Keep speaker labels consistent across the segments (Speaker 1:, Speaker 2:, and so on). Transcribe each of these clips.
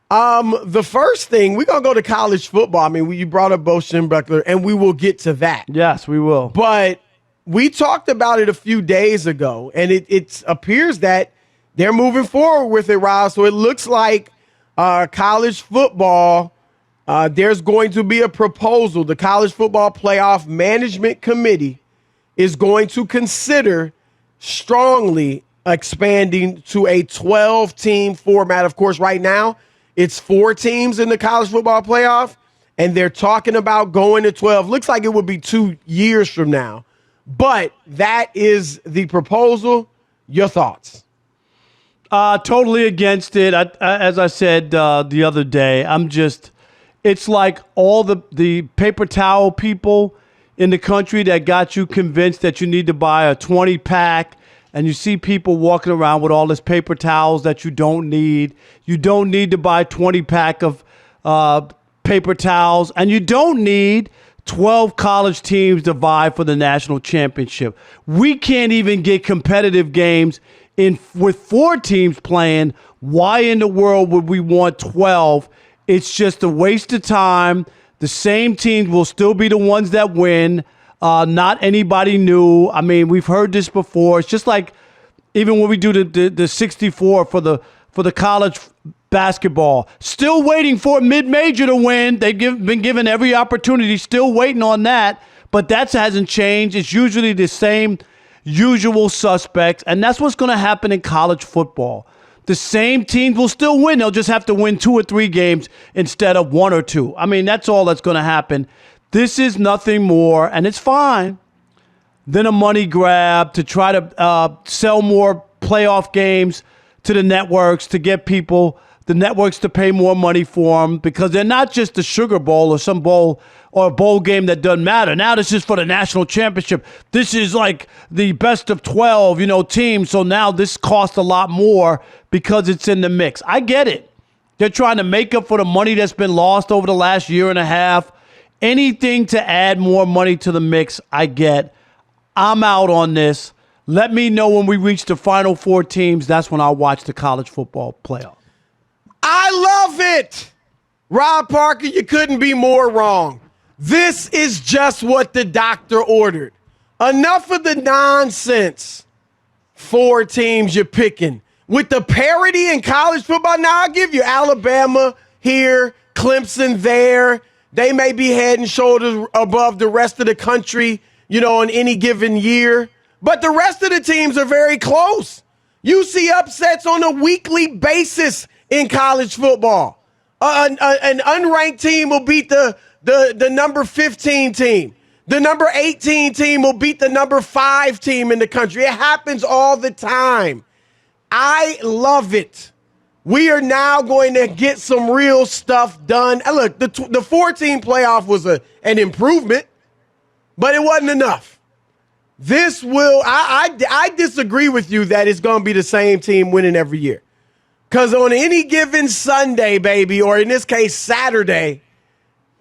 Speaker 1: The first thing, we're going to go to college football. I mean, you brought up Bo Schembechler, and we will get to that.
Speaker 2: Yes, we will.
Speaker 1: But we talked about it a few days ago, and it appears that they're moving forward with it, Rob. So it looks like college football, there's going to be a proposal. The College Football Playoff Management Committee is going to consider strongly expanding to a 12-team format. Of course, right now, it's 4 teams in the college football playoff, and they're talking about going to 12. Looks like it would be 2 years from now. But that is the proposal. Your thoughts?
Speaker 2: Totally against it. As I said the other day, it's like all the paper towel people in the country that got you convinced that you need to buy a 20-pack, and you see people walking around with all this paper towels that you don't need. You don't need to buy a 20-pack of paper towels, and you don't need 12 college teams to vie for the national championship. We can't even get competitive games with 4 teams playing. Why in the world would we want 12? It's just a waste of time. The same teams will still be the ones that win. Not anybody new. I mean, we've heard this before. It's just like even when we do the 64 for the college basketball. Still waiting for a mid-major to win. They've been given every opportunity. Still waiting on that. But that hasn't changed. It's usually the same usual suspects. And that's what's going to happen in college football. The same teams will still win. They'll just have to win 2 or 3 games instead of 1 or 2. I mean, that's all that's going to happen. This is nothing more, and it's fine, than a money grab to try to sell more playoff games to the networks to get the networks to pay more money for them, because they're not just the Sugar Bowl or some bowl or a bowl game that doesn't matter. Now this is for the national championship. This is like the best of 12, teams. So now this costs a lot more because it's in the mix. I get it. They're trying to make up for the money that's been lost over the last year and a half. Anything to add more money to the mix, I get. I'm out on this. Let me know when we reach the final 4 teams. That's when I'll watch the college football playoff.
Speaker 1: I love it. Rob Parker, you couldn't be more wrong. This is just what the doctor ordered. Enough of the nonsense. 4 teams you're picking. With the parity in college football, now I'll give you Alabama here, Clemson there. They may be head and shoulders above the rest of the country, on any given year. But the rest of the teams are very close. You see upsets on a weekly basis in college football. An unranked team will beat the number 15 team. The number 18 team will beat the number 5 team in the country. It happens all the time. I love it. We are now going to get some real stuff done. And look, the 4-team playoff was an improvement, but it wasn't enough. This will, I disagree with you that it's going to be the same team winning every year. Because on any given Sunday, baby, or in this case, Saturday,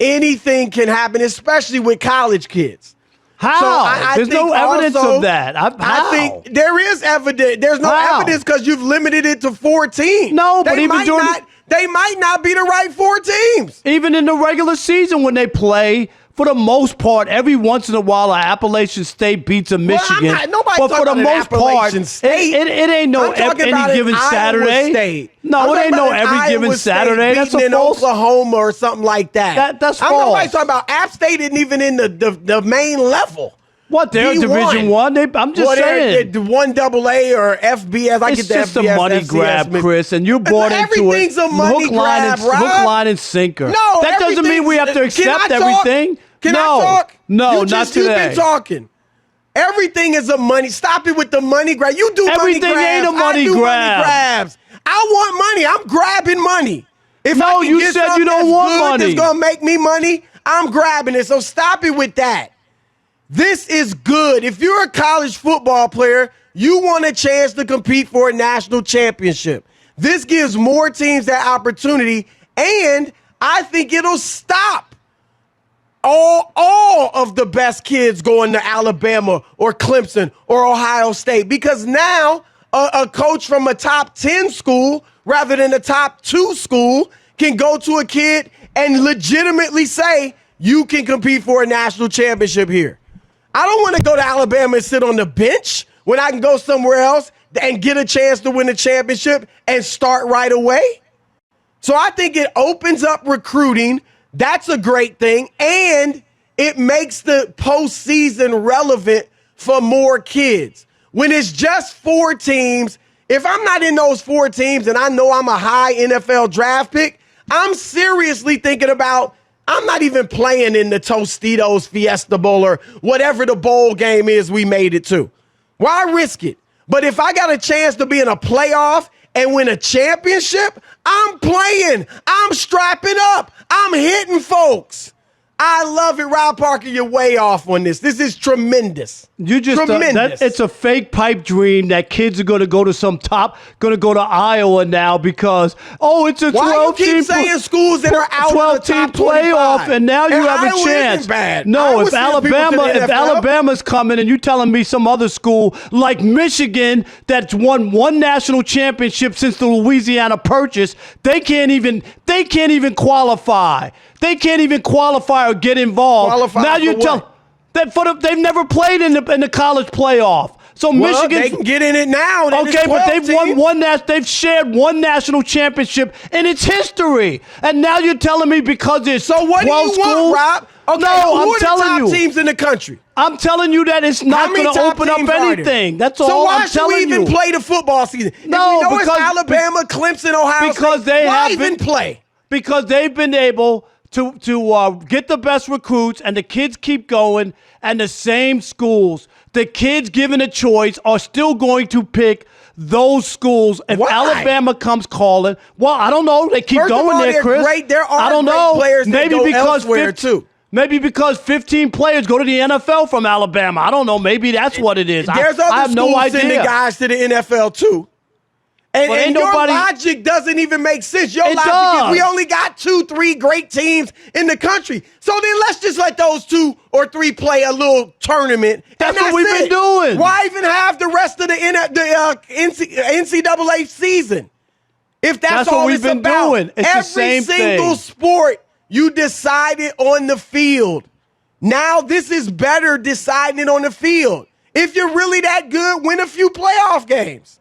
Speaker 1: anything can happen, especially with college kids.
Speaker 2: How? So there's no evidence of that.
Speaker 1: I think there is evidence. There's no evidence because you've limited it to 4 teams.
Speaker 2: No, but
Speaker 1: they might not be the right 4 teams.
Speaker 2: Even in the regular season when they play, for the most part, every once in a while, an Appalachian State beats a Michigan.
Speaker 1: Nobody's
Speaker 2: but for the most part, it ain't no any given Saturday.
Speaker 1: State.
Speaker 2: No, it ain't no every given Saturday. That's a false.
Speaker 1: Oklahoma or something like that.
Speaker 2: That's false.
Speaker 1: Nobody's talking about App State isn't even in the main level.
Speaker 2: What, they're Division One? I'm just saying.
Speaker 1: The 1AA or FBS.
Speaker 2: It's just a money grab, Chris, and you bought into it.
Speaker 1: Everything's a money grab, Rob.
Speaker 2: Hook, line, and sinker.
Speaker 1: No,
Speaker 2: that doesn't mean we have to accept everything.
Speaker 1: Can I talk?
Speaker 2: No, not today.
Speaker 1: You've been talking. Everything is a money. Stop it with the money grab. You do
Speaker 2: everything
Speaker 1: money grabs.
Speaker 2: Ain't a money
Speaker 1: I do
Speaker 2: grab.
Speaker 1: Money grabs. I want money. I'm grabbing money. If
Speaker 2: no, you said you don't want money.
Speaker 1: It's going to make me money. I'm grabbing it. So stop it with that. This is good. If you're a college football player, you want a chance to compete for a national championship. This gives more teams that opportunity, and I think it'll stop all of the best kids going to Alabama or Clemson or Ohio State, because now a coach from a top 10 school rather than a top 2 school can go to a kid and legitimately say, you can compete for a national championship here. I don't want to go to Alabama and sit on the bench when I can go somewhere else and get a chance to win a championship and start right away. So I think it opens up recruiting. That's a great thing. And it makes the postseason relevant for more kids. When it's just 4 teams, if I'm not in those 4 teams and I know I'm a high NFL draft pick, I'm seriously thinking about, I'm not even playing in the Tostitos Fiesta Bowl or whatever the bowl game is we made it to. Why risk it? But if I got a chance to be in a playoff and win a championship, I'm playing. I'm strapping up. I'm hitting folks. I love it, Rob Parker. You're way off on this. This is tremendous.
Speaker 2: You just
Speaker 1: tremendous.
Speaker 2: It's a fake pipe dream that kids are going to go to going to go to Iowa now because it's a 12
Speaker 1: Why you keep
Speaker 2: team
Speaker 1: saying schools that are out
Speaker 2: 12
Speaker 1: of the top
Speaker 2: team playoff
Speaker 1: 25?
Speaker 2: and now you have
Speaker 1: Iowa
Speaker 2: a chance.
Speaker 1: Isn't bad.
Speaker 2: No,
Speaker 1: Iowa
Speaker 2: if Alabama's coming and you telling me some other school like Michigan that's won 1 national championship since the Louisiana Purchase, they can't even qualify. They can't even qualify or get involved.
Speaker 1: Qualify
Speaker 2: now you
Speaker 1: for
Speaker 2: tell
Speaker 1: what?
Speaker 2: They've never played in the college playoff. So
Speaker 1: Well,
Speaker 2: Michigan,
Speaker 1: they can get in it now.
Speaker 2: Okay, but they've won they've shared 1 national championship in its history, and now you're telling me because there's
Speaker 1: So what do
Speaker 2: 12
Speaker 1: you
Speaker 2: schools?
Speaker 1: want, Rob? Okay,
Speaker 2: No,
Speaker 1: who
Speaker 2: I'm
Speaker 1: are the
Speaker 2: telling
Speaker 1: top
Speaker 2: you.
Speaker 1: teams in the country?
Speaker 2: I'm telling you that it's not going to open up anything. That's all
Speaker 1: So why
Speaker 2: I'm
Speaker 1: should
Speaker 2: telling
Speaker 1: we even
Speaker 2: you.
Speaker 1: play the football season?
Speaker 2: No,
Speaker 1: if we know
Speaker 2: because-
Speaker 1: it's Alabama, Clemson, Ohio
Speaker 2: because
Speaker 1: State,
Speaker 2: they
Speaker 1: why
Speaker 2: haven't-
Speaker 1: even play?
Speaker 2: Because they've been able to get the best recruits, and the kids keep going, and the same schools, the kids given a choice, are still going to pick those schools. If
Speaker 1: Why?
Speaker 2: Alabama comes calling, well, I don't know. They keep
Speaker 1: First of
Speaker 2: going
Speaker 1: all,
Speaker 2: there,
Speaker 1: they're
Speaker 2: Chris.
Speaker 1: great. There are
Speaker 2: I don't
Speaker 1: great
Speaker 2: know.
Speaker 1: players that go elsewhere, too.
Speaker 2: Maybe because 15 players go to the NFL from Alabama. I don't know. Maybe that's what it is.
Speaker 1: There's
Speaker 2: I
Speaker 1: other
Speaker 2: have
Speaker 1: schools
Speaker 2: no idea.
Speaker 1: sending guys to the NFL too. And,
Speaker 2: Well, ain't
Speaker 1: your
Speaker 2: nobody-
Speaker 1: logic doesn't even make sense. Your
Speaker 2: It
Speaker 1: logic
Speaker 2: does.
Speaker 1: is we only got 2-3 great teams in the country. So then let's just let those 2 or 3 play a little tournament.
Speaker 2: That's
Speaker 1: and
Speaker 2: what we've been doing.
Speaker 1: Why even have the rest of the NCAA season? If that's
Speaker 2: what
Speaker 1: all
Speaker 2: we've
Speaker 1: it's
Speaker 2: been
Speaker 1: about.
Speaker 2: doing. It's the same
Speaker 1: Every single
Speaker 2: thing.
Speaker 1: sport you decided on the field. Now this is better deciding it on the field. If you're really that good, win a few playoff games.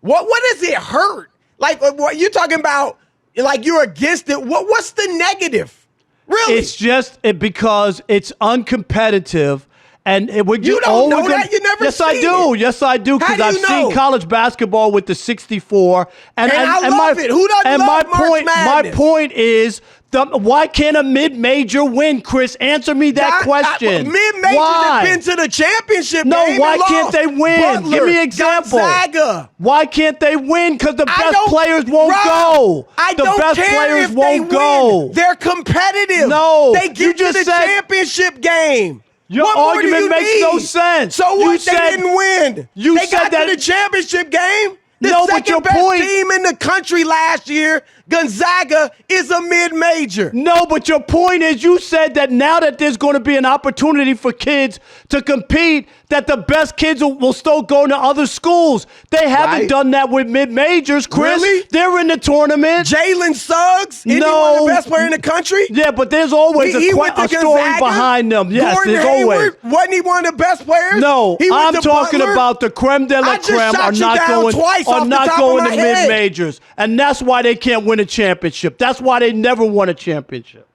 Speaker 1: What does it hurt? Like what you're talking about, like you're against it. What's the negative? Really?
Speaker 2: It's just because it's uncompetitive. And
Speaker 1: You don't know that? You never
Speaker 2: Yes, I
Speaker 1: seen
Speaker 2: do.
Speaker 1: it.
Speaker 2: Yes, I do.
Speaker 1: How
Speaker 2: Because
Speaker 1: do
Speaker 2: I've
Speaker 1: you
Speaker 2: seen
Speaker 1: know?
Speaker 2: college basketball with the 64. And
Speaker 1: I love it. Who doesn't love March Madness?
Speaker 2: My point is, why can't a mid-major win, Chris? Answer me that question.
Speaker 1: Mid-majors
Speaker 2: Why?
Speaker 1: have been to the championship
Speaker 2: No,
Speaker 1: game
Speaker 2: why
Speaker 1: and
Speaker 2: can't
Speaker 1: lost.
Speaker 2: they win?
Speaker 1: Butler,
Speaker 2: Give me an example.
Speaker 1: Gonzaga.
Speaker 2: Why can't they win? Because the
Speaker 1: I
Speaker 2: best
Speaker 1: don't-
Speaker 2: players won't
Speaker 1: Rob,
Speaker 2: go.
Speaker 1: I
Speaker 2: The
Speaker 1: don't
Speaker 2: best
Speaker 1: care
Speaker 2: players
Speaker 1: if
Speaker 2: won't
Speaker 1: they
Speaker 2: go.
Speaker 1: win. They're competitive.
Speaker 2: No,
Speaker 1: They
Speaker 2: you
Speaker 1: get to
Speaker 2: just
Speaker 1: the
Speaker 2: said-
Speaker 1: championship game.
Speaker 2: Your
Speaker 1: What more do
Speaker 2: argument
Speaker 1: you
Speaker 2: makes
Speaker 1: need?
Speaker 2: no sense.
Speaker 1: So
Speaker 2: You
Speaker 1: what?
Speaker 2: said-
Speaker 1: They didn't win.
Speaker 2: you
Speaker 1: they
Speaker 2: said
Speaker 1: got
Speaker 2: that-
Speaker 1: to the championship game. The
Speaker 2: No, but
Speaker 1: second
Speaker 2: your
Speaker 1: best
Speaker 2: point-
Speaker 1: team in the country last year, Gonzaga, is a mid-major.
Speaker 2: No, but your point is you said that now that there's going to be an opportunity for kids to compete, that the best kids will still go to other schools. They haven't
Speaker 1: Right.
Speaker 2: done that with mid-majors, Chris.
Speaker 1: Really?
Speaker 2: They're in the tournament.
Speaker 1: Jalen Suggs, isn't he
Speaker 2: No.
Speaker 1: one of the best player in the country?
Speaker 2: Yeah, but there's always
Speaker 1: He
Speaker 2: a
Speaker 1: went to
Speaker 2: story
Speaker 1: Gonzaga.
Speaker 2: behind them. Yes,
Speaker 1: Gordon
Speaker 2: there's
Speaker 1: Hayward,
Speaker 2: always.
Speaker 1: wasn't he one of the best players?
Speaker 2: No,
Speaker 1: He went
Speaker 2: I'm
Speaker 1: to
Speaker 2: talking
Speaker 1: Butler.
Speaker 2: about the creme de la
Speaker 1: I just
Speaker 2: creme
Speaker 1: shot
Speaker 2: are
Speaker 1: you
Speaker 2: not
Speaker 1: down
Speaker 2: going,
Speaker 1: twice off
Speaker 2: are
Speaker 1: the
Speaker 2: not
Speaker 1: top
Speaker 2: going
Speaker 1: of
Speaker 2: to
Speaker 1: my head.
Speaker 2: mid-majors. And that's why they can't win a championship. That's why they never won a championship.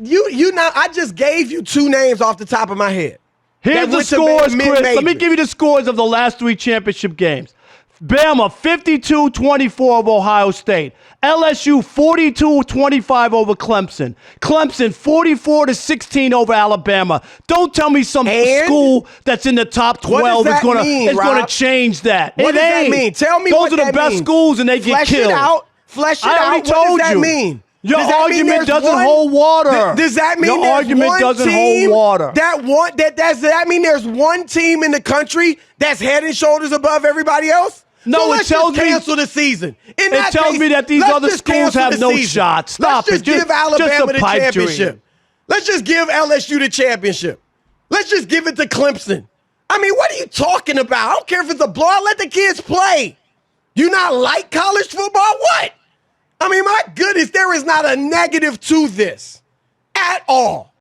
Speaker 1: You now. I just gave you 2 names off the top of my head.
Speaker 2: Here's
Speaker 1: That
Speaker 2: the
Speaker 1: went to
Speaker 2: scores, Chris.
Speaker 1: mid-major.
Speaker 2: Let me give you the scores of the last 3 championship games. Bama, 52-24 of Ohio State. LSU, 42-25 over Clemson. Clemson, 44-16 over Alabama. Don't tell me some
Speaker 1: And?
Speaker 2: school that's in the top 12
Speaker 1: What does
Speaker 2: is going
Speaker 1: that mean,
Speaker 2: to
Speaker 1: Rob?
Speaker 2: change that.
Speaker 1: What
Speaker 2: It
Speaker 1: does that
Speaker 2: ain't.
Speaker 1: mean? Tell me
Speaker 2: Those
Speaker 1: what
Speaker 2: are the
Speaker 1: that
Speaker 2: best
Speaker 1: means.
Speaker 2: schools, and they get
Speaker 1: Flesh
Speaker 2: killed.
Speaker 1: it out. Flesh it
Speaker 2: I
Speaker 1: out.
Speaker 2: already
Speaker 1: What
Speaker 2: told
Speaker 1: does that
Speaker 2: you.
Speaker 1: mean?
Speaker 2: Your
Speaker 1: Does that mean
Speaker 2: argument
Speaker 1: there's
Speaker 2: doesn't
Speaker 1: one-
Speaker 2: hold water.
Speaker 1: Does that mean
Speaker 2: your
Speaker 1: there's
Speaker 2: argument
Speaker 1: one
Speaker 2: doesn't
Speaker 1: team
Speaker 2: hold water?
Speaker 1: Does that mean there's one team in the country that's head and shoulders above everybody else?
Speaker 2: No,
Speaker 1: So
Speaker 2: it
Speaker 1: let's
Speaker 2: tells
Speaker 1: just
Speaker 2: me-
Speaker 1: cancel the season. In
Speaker 2: It
Speaker 1: that
Speaker 2: tells
Speaker 1: case,
Speaker 2: me that these
Speaker 1: let's
Speaker 2: other
Speaker 1: just
Speaker 2: schools
Speaker 1: cancel
Speaker 2: have
Speaker 1: the
Speaker 2: no
Speaker 1: season.
Speaker 2: shot. Stop
Speaker 1: Let's
Speaker 2: it.
Speaker 1: just give Alabama
Speaker 2: a
Speaker 1: the
Speaker 2: pipe
Speaker 1: championship.
Speaker 2: dream.
Speaker 1: Let's just give LSU the championship. Let's just give it to Clemson. I mean, what are you talking about? I don't care if it's a blowout. Let the kids play. You not like college football? What? I mean, my goodness, there is not a negative to this at all.